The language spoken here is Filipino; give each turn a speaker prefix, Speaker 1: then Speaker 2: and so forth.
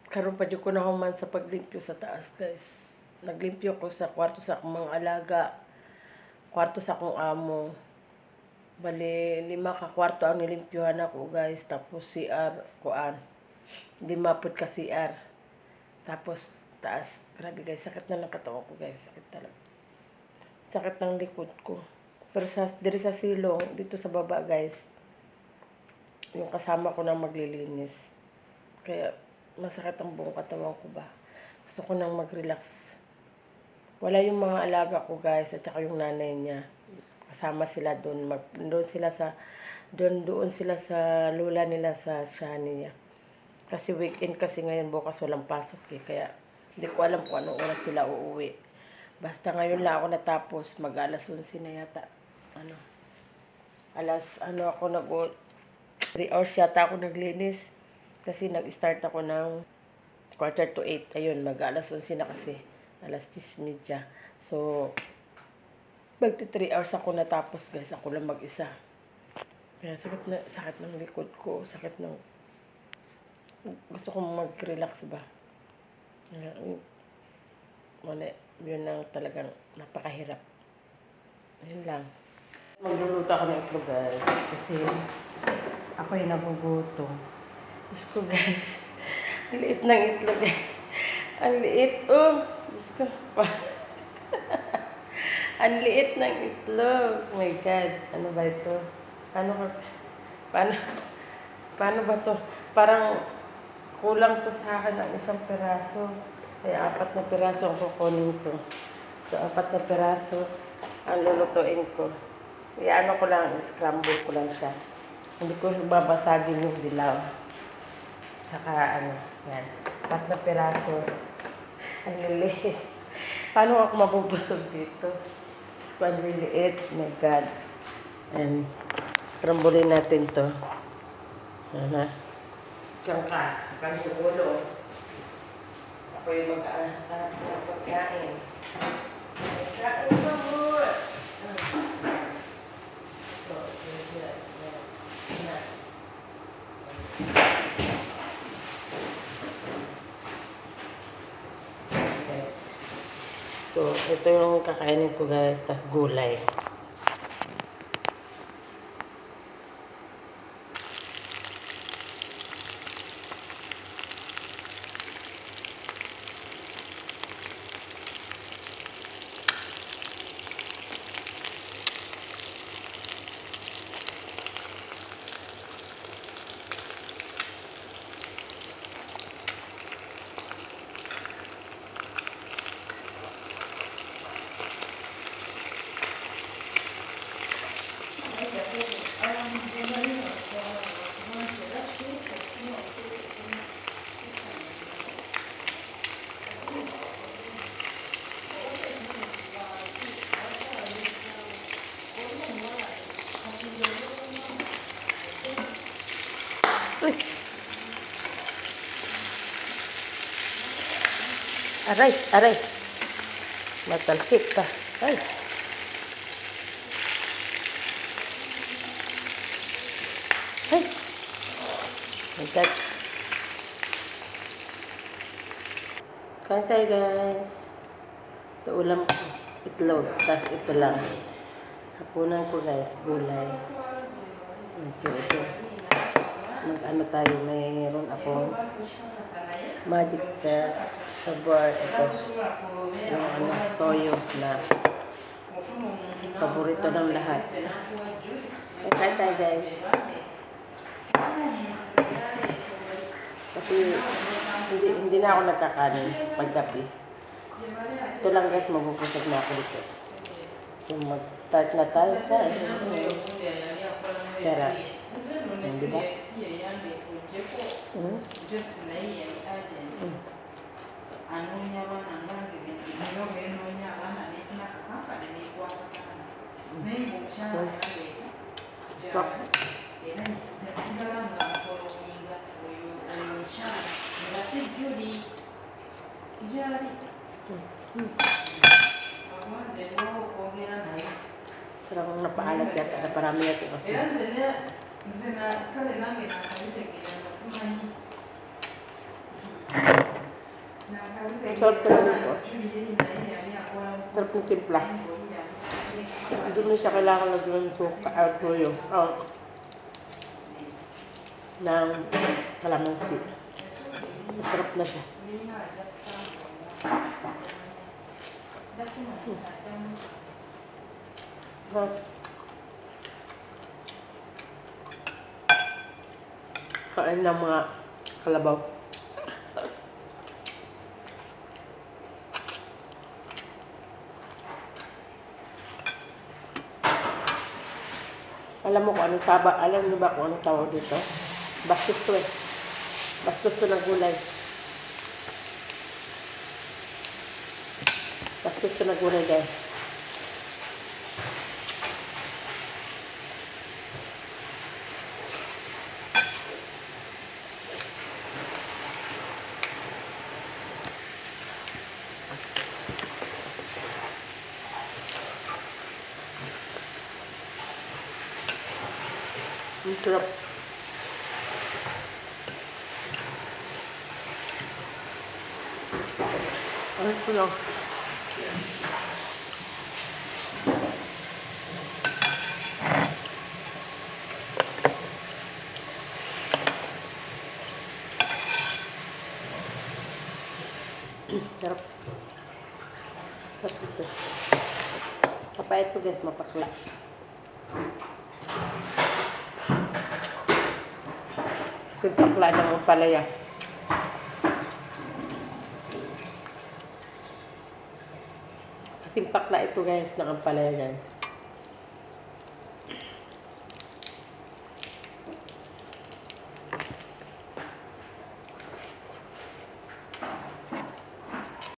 Speaker 1: karon pa jud ko na human sa paglimpyo sa taas, guys. Naglimpyo ko sa kwarto sa akong mga alaga, kwarto sa akong amo. Bali 5 ka kwarto ang nilimpyohan ako, guys. Tapos CR kuan. Di mapud ka CR. Tapos taas. Grabe, guys, sakit na lang katawan ko, guys. Sakit talaga. Sakit ng likod ko. Pero diri sa silong, dito sa baba, guys, yung kasama ko na maglilinis. Kaya masakit ang buong katawan ko ba. Gusto ko nang mag-relax. Wala yung mga alaga ko, guys, at saka yung nanay niya. Kasama sila doon. Doon sila sa lula nila sa Shani niya. Kasi weekend kasi ngayon, bukas walang pasok eh. Kaya hindi ko alam kung anong oras sila uuwi. Basta ngayon lang ako natapos. Mag-alas 11 na yata. Ako 3 hours yata ako naglinis. Kasi nag-start ako ng 7:45. Ayun, mag-alas 11 na kasi. 10:30. So, magti 3 hours ako natapos, guys. Ako lang mag-isa. Kaya sakit ng likod ko. Gusto kong mag-relax ba. Yun ang talagang napakahirap. Ayun lang. Magluluto ako ng itlog, guys. Kasi ako yung nagugutom. Diyos ko, guys. Ang liit ng itlog. Ang liit. Oh, Diyos ko. Ang liit ng itlog. Oh my God. Ano ba ito? Paano ba to? Parang kulang to sa akin ng 1 piraso. Kaya 4 na piraso ang kukunin ko. So, 4 na piraso ang lulutuin ko. Iano ko lang, scramble ko lang siya. Hindi ko babasagin yung dilaw. Saka yan. 4 na piraso. Ang liliit. Paano ako mabubusog dito? So, ang liliit. Oh my God. And scramblein natin to. Diyan ka. Kang sugulo. Ako yung mag-aanap ng pagkain. Pagkain mo mo. So, ito yung kakainin ko, guys. Tas gulay. Aray. Matalsik ka. Ay. My God. Kain tayo, guys. Ito ulam ko. Itlog. Tapos ito lang. Hapunan ko, guys. Gulay. So, ito. Mag-ano tayo. Mayroon akong magic sa bar. Ito. Yung toyo na paborito ng lahat. Kain tayo, guys. Kasi hindi na ako nagkakanin paggabi. Ito lang, guys, mabubusog na ako dito. So mag-start na tayo. Sarap. Di ba? Parang napaalat yata, naparami yata kasi. Sarap talaga ito. Sarap ng timpla. Doon na siya kailangan lagyan ng suka at toyo. Ng kalamansi. Masarap na siya. Kain ng mga kalabaw. Alam mo kung anong alam niyo ba kung anong tawag dito? Bastos to eh. Bastos to ng gulay. Bastos to ng gulay guys. Ang sarap. Ano ito lang? Sarap. Sarap ito. Kapag ito guys, mapakla. Kasi pakla ng palaya. Kasi pakla ito guys, ng palaya guys.